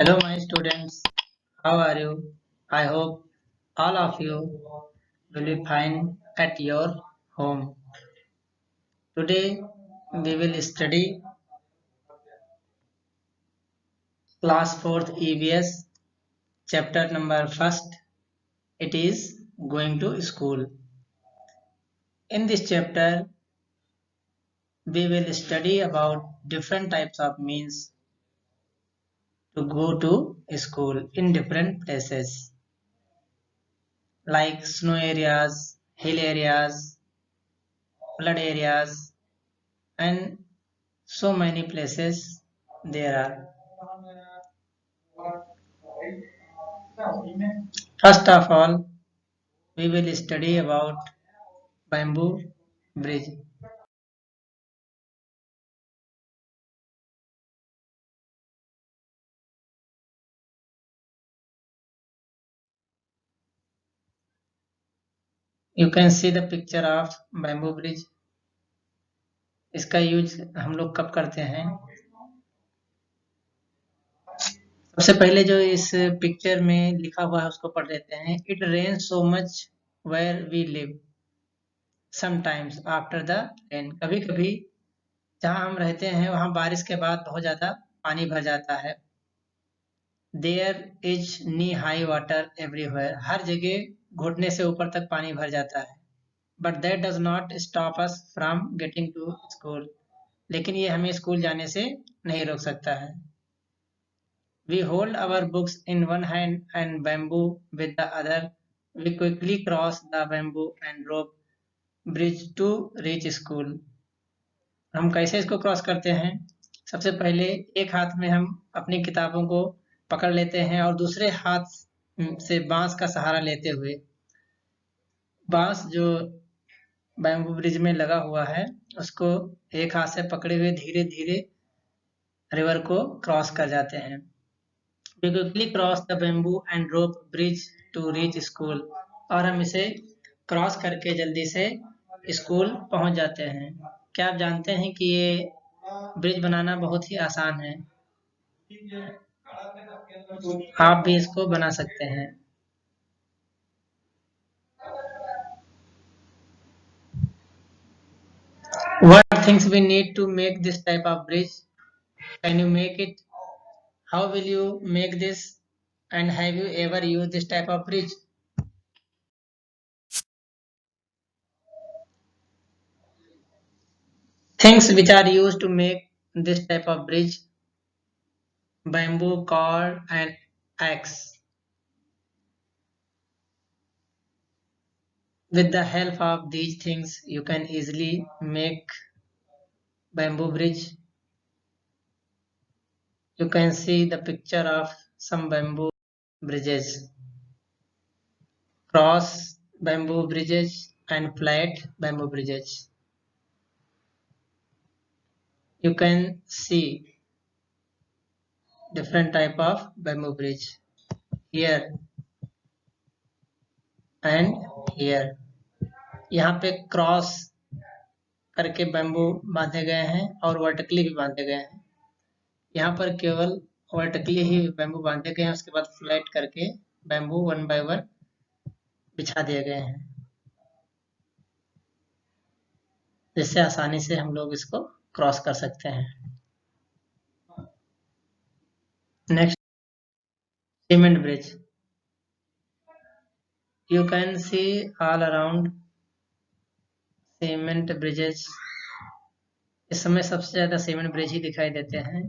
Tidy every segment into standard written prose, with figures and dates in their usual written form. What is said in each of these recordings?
Hello, my students. How are you? I hope all of you will be fine at your home. Today, we will study class 4th EVS, chapter number 1st. It is going to school. In this chapter, we will study about different types of means to go to school in different places like snow areas, hill areas, flood areas, and so many places there are. First of all, we will study about bamboo bridge. You can see the picture of bamboo bridge. इसका use हम लोग कब करते हैं? सबसे पहले जो इस पिक्चर में लिखा हुआ है उसको पढ़ लेते हैं. It rains so much where we live. Sometimes after the rain. कभी-कभी जहाँ हम रहते हैं वहाँ बारिश के बाद बहुत ज्यादा पानी भर जाता है. There is knee high water everywhere. हर जगह घुटने से ऊपर तक पानी भर जाता है. But that does not stop us from getting to school. लेकिन ये हमें स्कूल जाने से नहीं रोक सकता है. We hold our books in one hand and bamboo with the other. We quickly cross the bamboo and rope bridge to reach school. हम कैसे इसको क्रॉस करते हैं? सबसे पहले एक हाथ में हम अपनी किताबों को पकड़ लेते हैं और दूसरे हाथ से बांस का सहारा लेते हुए, बांस जो बैम्बू ब्रिज में लगा हुआ है उसको एक हाथ से पकड़े हुए धीरे धीरे रिवर को क्रॉस कर जाते हैं. We quickly cross the bamboo and rope bridge to reach school. और हम इसे क्रॉस करके जल्दी से स्कूल पहुंच जाते हैं. क्या आप जानते हैं कि ये ब्रिज बनाना बहुत ही आसान है? आप भी इसको बना सकते हैं. What things we need to make this type of bridge? Can you make it? How will you make this? And have you ever used this type of bridge? Things which are used to make this type of bridge: bamboo, cord, and axe. With the help of these things, you can easily make bamboo bridge. You can see the picture of some bamboo bridges, cross bamboo bridges and flat bamboo bridges. You can see different type of bamboo bridge here and here. यहाँ पे cross करके bamboo बांधे गए हैं और vertically भी बांधे गए हैं. यहाँ पर केवल वर्टिकली ही बैम्बू बांधे गए हैं, उसके बाद फ्लैट करके बैम्बू वन बाय वन बिछा दिए गए हैं, जिससे आसानी से हम लोग इसको क्रॉस कर सकते हैं. Next, cement bridge. You can see all around cement bridges. इस समय सबसे ज्यादा सीमेंट ब्रिज ही दिखाई देते हैं,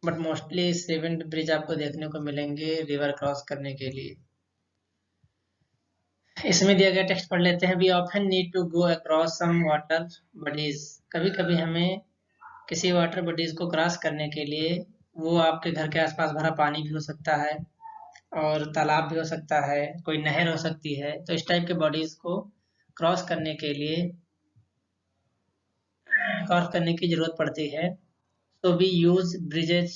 बट मोस्टली सीमेंट ब्रिज आपको देखने को मिलेंगे रिवर क्रॉस करने के लिए. इसमें दिया गया टेक्स्ट पढ़ लेते हैं. We often need to go across some water bodies. कभी कभी हमें किसी वाटर बॉडीज को क्रॉस करने के लिए, वो आपके घर के आसपास भरा पानी भी हो सकता है और तालाब भी हो सकता है, कोई नहर हो सकती है, तो इस टाइप के बॉडीज को क्रॉस करने के लिए क्रॉस करने की जरूरत पड़ती है. तो वी यूज ब्रिजेज.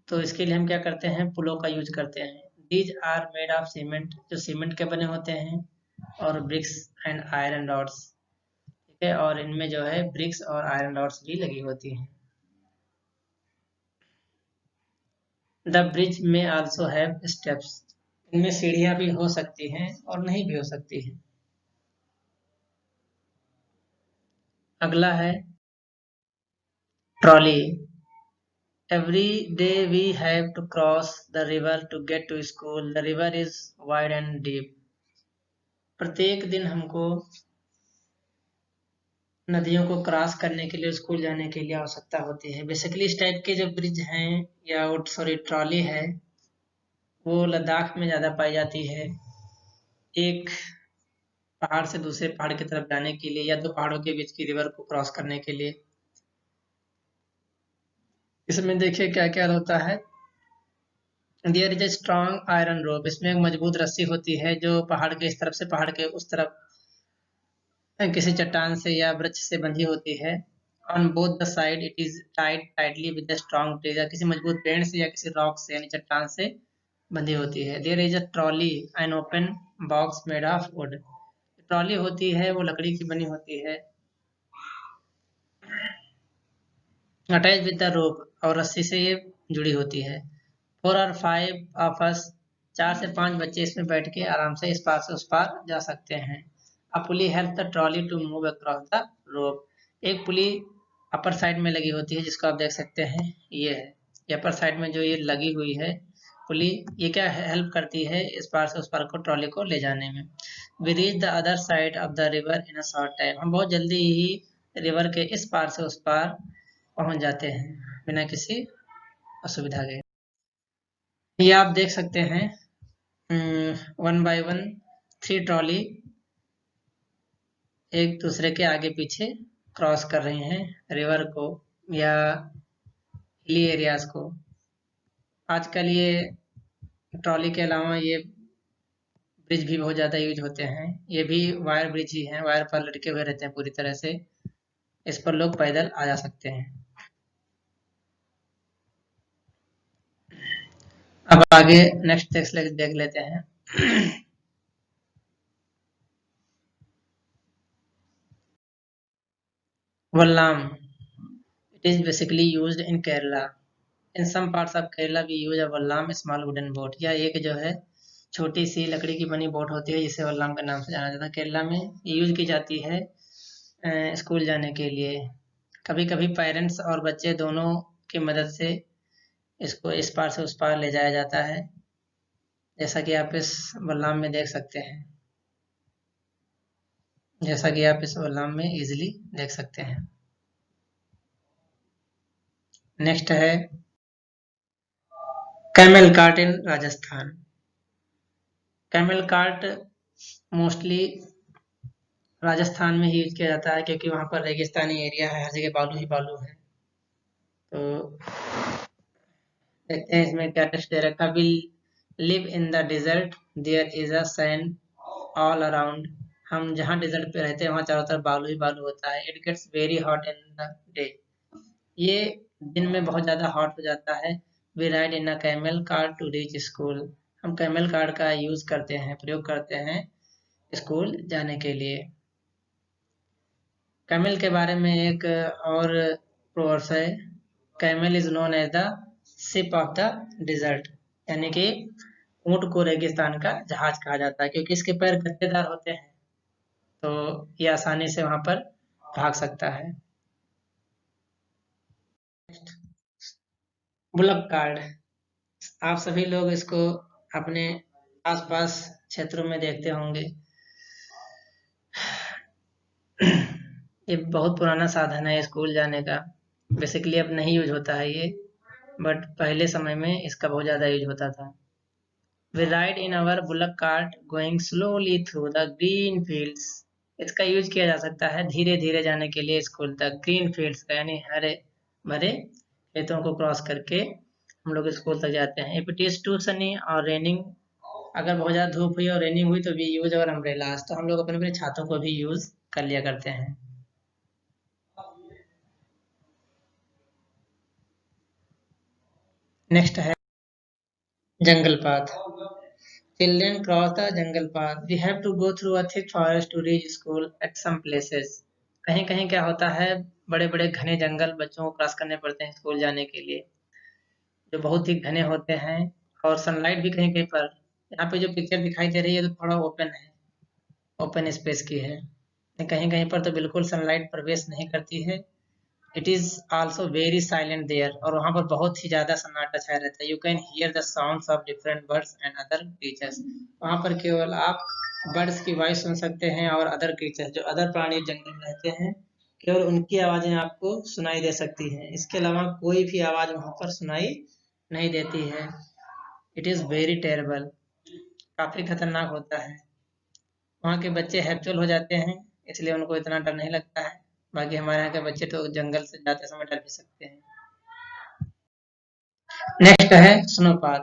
तो इसके लिए हम क्या करते हैं? पुलों का यूज करते हैं. These are made of cement. जो सीमेंट के बने होते हैं, और ब्रिक्स एंड आयरन रॉड्स. ठीक है, और इनमें जो है ब्रिक्स और आयरन रॉड्स भी लगी होती हैं. द ब्रिज में आल्सो हैव स्टेप्स। इनमें सीढ़ियां भी हो सकती हैं और नहीं भी हो सकती हैं। अगला है trolley. Every day we have to cross the river to get to school, the river is wide and deep. प्रत्येक दिन हमको नदियों को क्रॉस करने के लिए, स्कूल जाने के लिए आवश्यकता होती है। बेसिकली इस टाइप के जो ब्रिज हैं या सॉरी ट्रॉली है, वो लद्दाख में ज़्यादा पाई जाती है। एक पहाड़ से दूसरे पहाड़ की तरफ जाने के लिए या दो पहाड़ों के बीच की रिवर को क्रॉस करने के लिए। इसमें देखिए क्या क्या होता है। There is a strong iron rope. इसमें एक मजबूत रस्सी होती है जो पहाड़ के इस तरफ से पहाड़ के उस तरफ किसी चट्टान से या वृक्ष से बंधी होती है। On both the side it is tied tightly with a strong tree, या किसी मजबूत पेड़ से या किसी रॉक से यानी चट्टान से बंधी होती है। There is a trolley an open box made of wood. Trolley होती है वो लकड़ी की बनी होती है, अटैच विद द रोप, और रस्सी से ये जुड़ी होती है। 4 और 5 ऑफ अस, 4 से 5 बच्चे इसमें बैठ के आराम से इस पार से उस पार जा सकते हैं। A pulley help the trolley to move across the rope. एक पुली अपर साइड में लगी होती है जिसको आप देख सकते हैं, ये है। ये अपर साइड में जो ये लगी हुई है पुली, ये क्या हेल्प करती है इस पार से उस पार को ट्रॉली को ले जाने में। We reach the other side of the river in a short time. हम बहुत जल्दी ही रिवर के इस पार से उस पार पहुंच जाते हैं बिना किसी असुविधा के। ये आप देख सकते हैं 1 बाय 1 3 ट्रॉली एक दूसरे के आगे पीछे क्रॉस कर रही हैं रिवर को या हिली एरियाज को। आजकल ये ट्रॉली के अलावा ये ब्रिज भी बहुत ज़्यादा यूज होते हैं। ये भी वायर ब्रिज ही हैं, वायर पर लटके हुए रहते हैं पूरी तरह से। इस पर लोग पैदल आ जा सकते हैं। अब आगे नेक्स्ट टेक्स्ट देख लेते हैं। वल्लाम, it is basically used in Kerala. In some parts of Kerala we use a wallam, small wooden boat। यह एक जो है छोटी सी लकड़ी की बनी बोट होती है जिसे वल्लाम के नाम से जाना जाता है। केरला में यूज की जाती है स्कूल जाने के लिए। कभी कभी पेरेंट्स और बच्चे दोनों की मदद से इसको इस पार से उस पार ले जाया जाता है, जैसा कि आप इस वल्लाम में देख सकते हैं। जैसा कि आप इस वल्लाम में इजीली देख सकते हैं। नेक्स्ट है camel cart in Rajasthan. Camel cart mostly Rajasthan में ही यूज किया जाता है क्योंकि वहाँ पर रेगिस्तानी एरिया है, हर जगह बालू ही बालू है। तो देखते हैं इसमें क्या टेक्स्ट दे रखा। Will live in the desert there is a sand all around. हम जहाँ डिजर्ट पे रहते हैं वहाँ चारों तरफ बालू ही बालू होता है। It gets very hot in the day. ये दिन में बहुत ज़्यादा हॉट हो जाता है। We ride in a camel car to reach school. हम कैमल कार का यूज करते हैं, प्रयोग करते हैं स्कूल जाने के लिए। कैमल के बारे में एक और प्रोवर्स है। Camel is known as the ship of the desert, यानी कि ऊंट को रेगिस्तान का जहाज कहा जाता है क्योंकि इसके पैर गद्देदार होते हैं, तो ये आसानी से वहां पर भाग सकता है। बुलक कार्ड, आप सभी लोग इसको अपने आसपास क्षेत्रों में देखते होंगे। ये बहुत पुराना साधन है स्कूल जाने का। बेसिकली अब नहीं यूज होता है ये, बट पहले समय में इसका बहुत ज़्यादा यूज होता था। We ride in our bullock cart going slowly through the green fields. इसका यूज किया जा सकता है धीरे धीरे जाने के लिए स्कूल तक। ग्रीन फील्ड्स का यानी हरे भरे खेतों को क्रॉस करके हम लोग स्कूल तक जाते हैं। If it is too sunny और रेनिंग, अगर बहुत ज़्यादा धूप हुई और रेनिंग हुई तो वी यूज अवर अम्ब्रेलास। तो हम लोग अपने अपने छातों को भी यूज कर लिया करते हैं। नेक्स्ट है jungle path. Children cross the jungle path. We have to go through a thick forest to reach school at some places. कहीं कहीं क्या होता है, बड़े बड़े घने जंगल बच्चों को क्रॉस करने पड़ते हैं स्कूल जाने के लिए। जो बहुत ही घने होते हैं, और सनलाइट भी कहीं कहीं पर, यहाँ पे जो पिक्चर दिखाई दे रही है तो थोड़ा ओपन है, ओपन स्पेस की है, कहीं कहीं पर तो बिल्कुल सनलाइट प्रवेश नहीं करती है। It is also very silent there, और वहाँ पर बहुत ही ज्यादा सन्नाटा छाया रहता है। You can hear the sounds of different birds and other creatures, वहाँ पर केवल आप बर्ड्स की वॉइस सुन सकते हैं, और अदर क्रीचर्स जो अदर प्राणी जंगल में रहते हैं, केवल उनकी आवाजें आपको सुनाई दे सकती हैं। इसके अलावा कोई भी आवाज वहाँ पर सुनाई नहीं देती है। इट इज वेरी टेरेबल, काफी खतरनाक होता है। वहाँ के बच्चे हैप्चुअल हो जाते हैं, इसलिए उनको इतना डर नहीं लगता है। बाकी हमारे यहाँ के बच्चे तो जंगल से जाते समय डर भी सकते हैं। नेक्स्ट है snow path.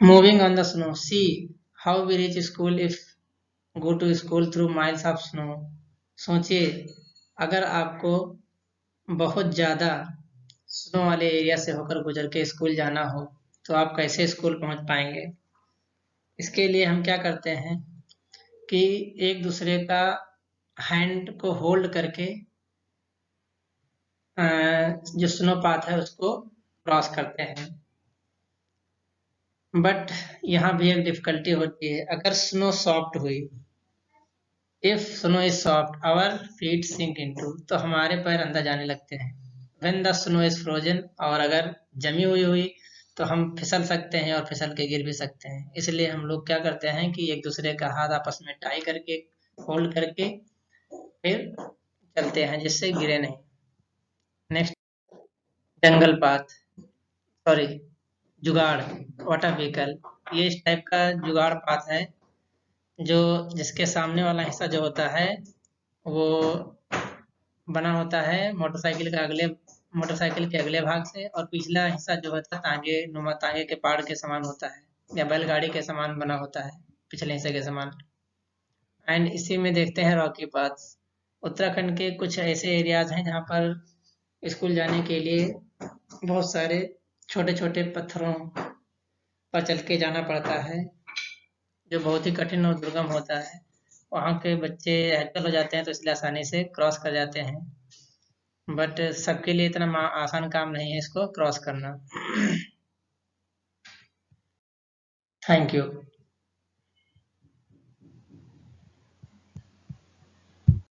Moving on the snow, see how we reach school if go to school through miles of snow. सोचिए, अगर आपको बहुत ज्यादा स्नो वाले एरिया से होकर गुजर के स्कूल जाना हो, तो आप कैसे स्कूल पहुंच पाएंगे। इसके लिए हम क्या करते हैं कि एक दूसरे का हैंड को होल्ड करके जो स्नो पाथ है उसको क्रॉस करते हैं। बट यहाँ भी एक डिफिकल्टी होती है, अगर स्नो सॉफ्ट हुई, if snow is soft our feet sink into, तो हमारे पैर अंदर जाने लगते हैं। When the snow is frozen, और अगर जमी हुई तो हम फिसल सकते हैं और फिसल के गिर भी सकते हैं। इसलिए हम लोग क्या करते हैं कि एक दूसरे का हाथ आपस में टाई करके, होल्ड करके फिर चलते हैं, जिससे गिरे नहीं। नेक्स्ट, जंगल पाथ, सॉरी, जुगाड़, वाटर व्हीकल। ये इस टाइप का जुगाड़ पाथ है, जो जिसके सामने वाला हिस्सा जो होता है वो बना होता है मोटरसाइकिल के अगले भाग से, और पिछला हिस्सा जो होता है तांगे के पाड़ के समान होता है, या बैलगाड़ी के समान बना होता है, पिछले हिस्से के समान। एंड इसी में देखते हैं रॉकी पाथ। उत्तराखंड के कुछ ऐसे एरियाज हैं जहाँ पर स्कूल जाने के लिए बहुत सारे छोटे छोटे पत्थरों पर चल के जाना पड़ता है, जो बहुत ही कठिन और दुर्गम होता है। वहाँ के बच्चे हैप्पल हो जाते हैं तो इसलिए आसानी से क्रॉस कर जाते हैं, बट सबके लिए इतना आसान काम नहीं है इसको क्रॉस करना। Thank you.